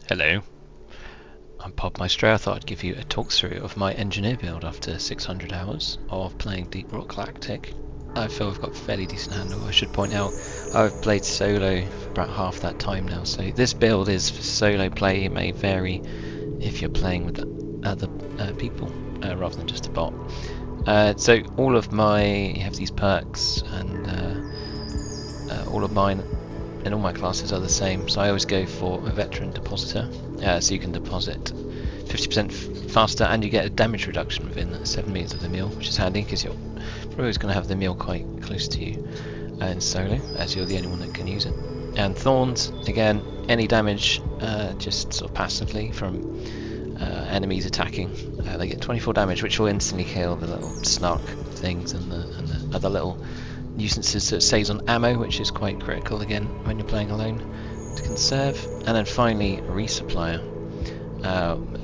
Hello, I'm POB Maestro. I thought I'd give you a talk through of my engineer build after 600 hours of playing Deep Rock Galactic. I feel I've got a fairly decent handle. I should point out I've played solo for about half that time now, so this build is for solo play. It may vary if you're playing with other people rather than just a bot. So all of you have these perks, and all of mine and all my classes are the same, so I always go for a veteran depositor, so you can deposit 50% faster and you get a damage reduction within 7 meters of the meal, which is handy because you're always going to have the meal quite close to you in solo, as you're the only one that can use it. And thorns, again, any damage just sort of passively from enemies attacking, they get 24 damage, which will instantly kill the little snark things and the other little nuisances. So it saves on ammo, which is quite critical again when you're playing alone to conserve. And then finally resupplier,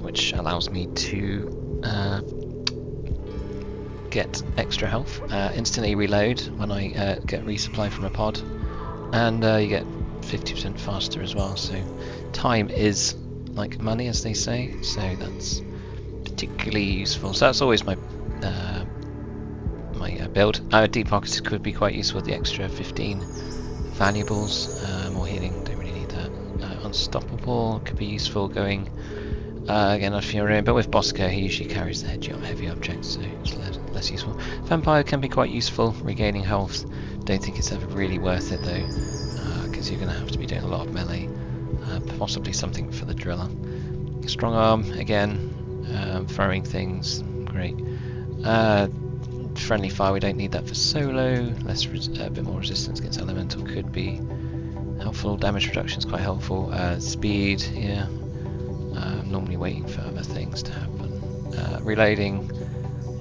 which allows me to get extra health, instantly reload when I get resupply from a pod, and you get 50% faster as well. So time is like money, as they say, so that's particularly useful. So that's always my build. Deep pockets could be quite useful with the extra 15 valuables. More healing, don't really need that. Unstoppable could be useful going again off your own, but with Bosco he usually carries the heavy objects, so it's less useful. Vampire can be quite useful, regaining health. Don't think it's ever really worth it though, because you're going to have to be doing a lot of melee. Possibly something for the driller. Strong arm again, throwing things, great. Friendly fire, we don't need that for solo. A bit more resistance against elemental could be helpful. Damage reduction is quite helpful. Speed, yeah. I'm normally waiting for other things to happen. Reloading,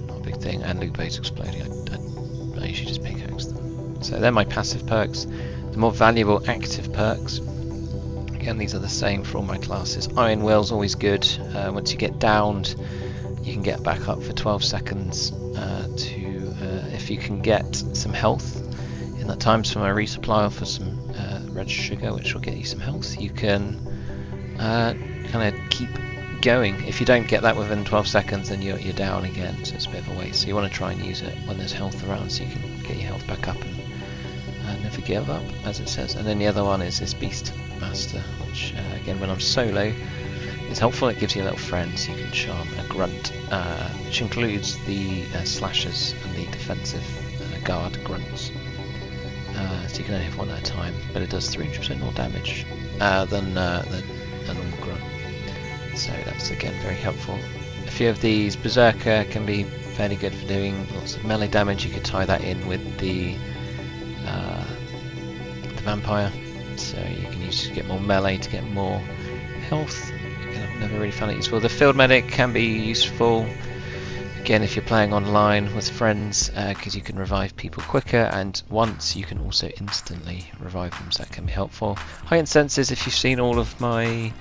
not a big thing. And loot base exploding, I usually just pickaxe them. So they're my passive perks. The more valuable active perks, again these are the same for all my classes. Iron Will's always good. Once you get downed, you can get back up for 12 seconds if you can get some health in that time. So I resupply for some red sugar, which will get you some health. You can kind of keep going. If you don't get that within 12 seconds, then you're down again, so it's a bit of a waste. So you want to try and use it when there's health around, so you can get your health back up and never give up, as it says. And then the other one is this Beast Master, which again, when I'm solo, it's helpful. It gives you a little friend, so you can charm a grunt, which includes the slashers and the defensive guard grunts. So you can only have one at a time, but it does 300% more damage than a normal grunt. So that's again very helpful. A few of these Berserker can be fairly good for doing lots of melee damage. You could tie that in with the Vampire, so you can use to get more melee to get more health. I've never really found it useful. The Field Medic can be useful again if you're playing online with friends, because you can revive people quicker, and once you can also instantly revive them, so that can be helpful. Heightened Senses, if you've seen all of my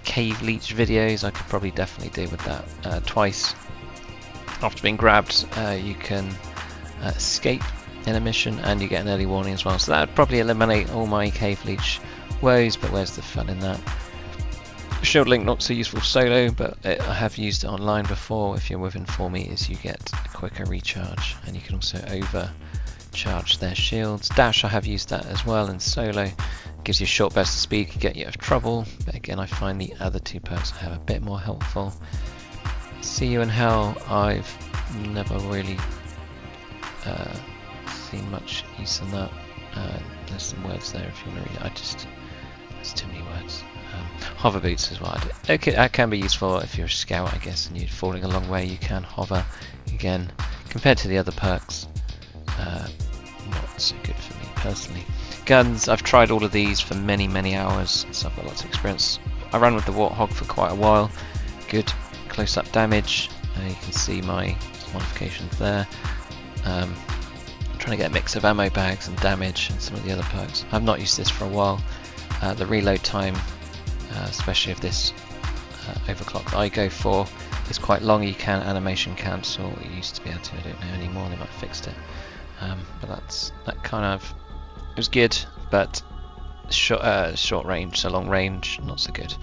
Cave Leech videos, I could probably definitely deal with that. Twice after being grabbed, you can escape in a mission, and you get an early warning as well, so that would probably eliminate all my Cave Leech woes, but where's the fun in that? Shield Link, not so useful solo, but I have used it online before. If you're within 4 meters, you get a quicker recharge, and you can also overcharge their shields. Dash, I have used that as well in solo. It gives you a short burst of speed, can get you out of trouble, but again I find the other two perks I have a bit more helpful. See You in Hell, I've never really seen much use in that. There's some words there if you want to read it. There's too many words. Hover boots as well. Okay, that can be useful if you're a scout, I guess, and you're falling a long way. You can hover. Again, compared to the other perks, not so good for me personally. Guns, I've tried all of these for many hours, so I've got lots of experience. I ran with the Warthog for quite a while. Good close-up damage. You can see my modifications there. I'm trying to get a mix of ammo bags and damage and some of the other perks. I've not used this for a while. The reload time, especially of this overclock that I go for, is quite long. You can animation cancel. You used to be able to, I don't know anymore, they might have fixed it. But that kind of, it was good, but short range, so long range, not so good.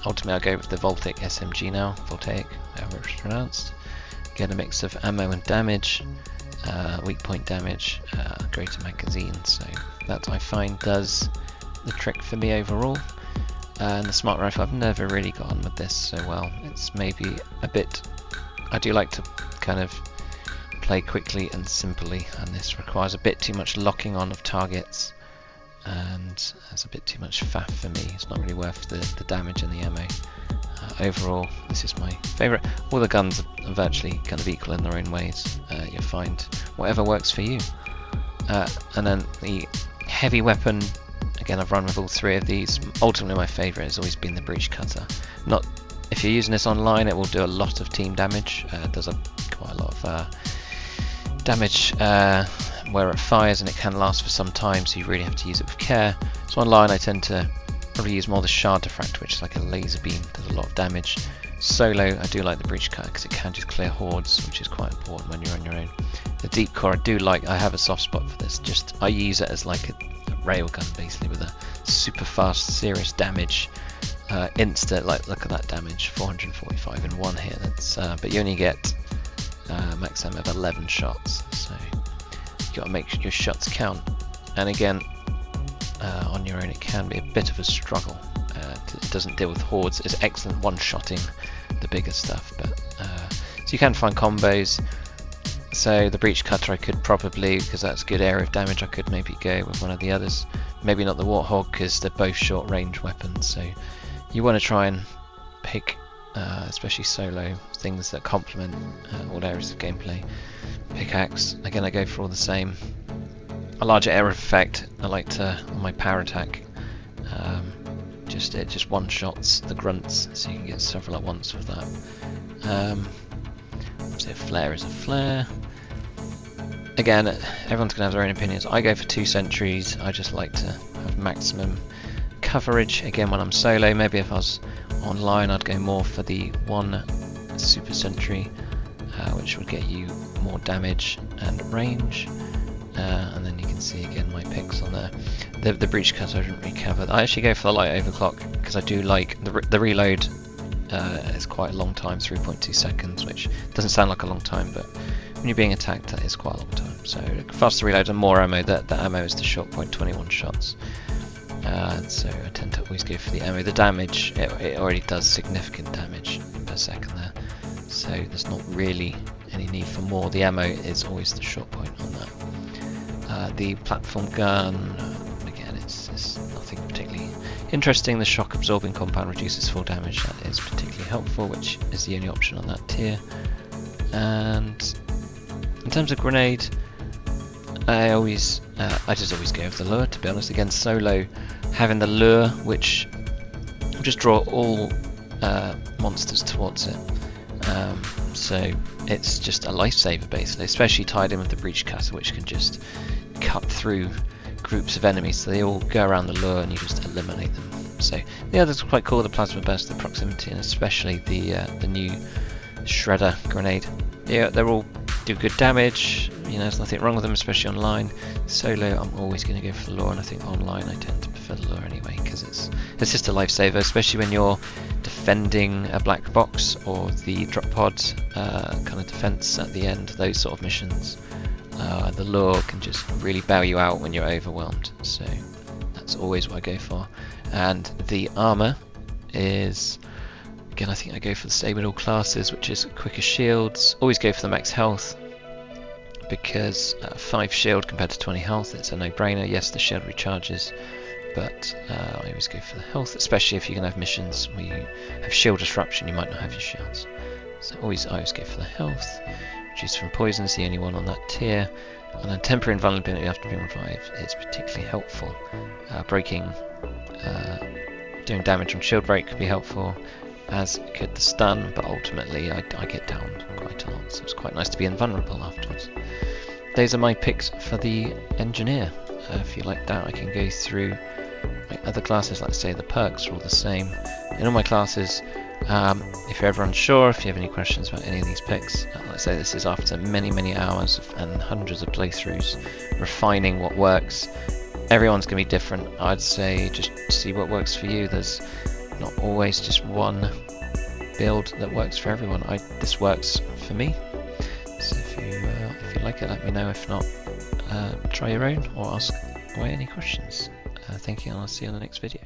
Ultimately, I'll go with the Voltaic SMG now. Voltaic, however it's pronounced. Get a mix of ammo and damage, weak point damage, greater magazine. So that I find does the trick for me overall. And the smart rifle, I've never really got on with this so well. It's maybe a bit. I do like to kind of play quickly and simply, and this requires a bit too much locking on of targets, and it's a bit too much faff for me. It's not really worth the damage and the ammo. Overall, this is my favourite. All the guns are virtually kind of equal in their own ways. You'll find whatever works for you. And then the heavy weapon, again, I've run with all three of these. Ultimately, my favourite has always been the breach cutter. Not if you're using this online, it will do a lot of team damage. It does quite a lot of damage where it fires, and it can last for some time, so you really have to use it with care. So online I tend to probably use more the shard diffractor, which is like a laser beam, does a lot of damage. Solo, I do like the breach cutter because it can just clear hordes, which is quite important when you're on your own. The deep core, I do like. I have a soft spot for this. Just I use it as like a railgun basically, with a super fast, serious damage. Instant, like look at that damage, 445 in one hit. That's but you only get max ammo of 11 shots, so you got to make your shots count. And again, on your own, it can be a bit of a struggle. It doesn't deal with hordes. It's excellent one-shotting the bigger stuff, but so you can find combos. So the breach cutter, I could probably, because that's good area of damage, I could maybe go with one of the others. Maybe not the Warthog, because they're both short-range weapons. So you want to try and pick, especially solo, things that complement all areas of gameplay. Pickaxe, again, I go for all the same. A larger area of effect. I like to, on my power attack, it just one-shots the grunts, so you can get several at once with that. So a flare is a flare. Again, everyone's gonna have their own opinions. I go for 2 sentries. I just like to have maximum coverage. Again, when I'm solo, maybe if I was online, I'd go more for the 1 super sentry, which would get you more damage and range. And then you can see again my picks on there. The breach cutter I didn't really cover. I actually go for the light overclock because I do like the reload. Is quite a long time, 3.2 seconds, which doesn't sound like a long time, but when you're being attacked, that is quite a long time. So faster reload and more ammo. The ammo is the short point, 21 shots. So I tend to always go for the ammo. The damage, it already does significant damage per second there, so there's not really any need for more. The ammo is always the short point on that. The platform gun, again, it's nothing particularly interesting. The shock absorbing compound reduces full damage. That is particularly helpful, which is the only option on that tier. And in terms of grenade, I just always go with the lure, to be honest. Again, solo, having the lure, which will just draw all monsters towards it. So it's just a lifesaver basically, especially tied in with the breach cutter, which can just cut through groups of enemies. So they all go around the lure and you just eliminate them. So the others are quite cool, the plasma burst, the proximity, and especially the new shredder grenade. Yeah, they're all do good damage. You know, there's nothing wrong with them, especially online. Solo, I'm always going to go for the lure, and I think online I tend to prefer the lure anyway, because it's just a lifesaver, especially when you're defending a black box or the drop pod kind of defense at the end, those sort of missions. The lure can just really bail you out when you're overwhelmed, so that's always what I go for. And the armor is, again, I think I go for the same in all classes, which is quicker shields. Always go for the max health, because 5 shield compared to 20 health, it's a no-brainer. Yes, the shield recharges, but I always go for the health, especially if you're going to have missions where you have shield disruption, you might not have your shields. So I always go for the health. Reduce from poison is the only one on that tier. And then temporary invulnerability after being revived is particularly helpful. Doing damage on shield break could be helpful, as could the stun, but ultimately I get downed quite a lot, so it's quite nice to be invulnerable afterwards. Those are my picks for the engineer. If you like that, I can go through my other classes. Like say the perks are all the same in all my classes. If you're ever unsure, if you have any questions about any of these picks, like I say, this is after many hours and hundreds of playthroughs, refining what works. Everyone's going to be different. I'd say just see what works for you. There's not always just one build that works for everyone. This works for me. So if you like it, let me know. If not, try your own or ask away any questions. Thank you, and I'll see you on the next video.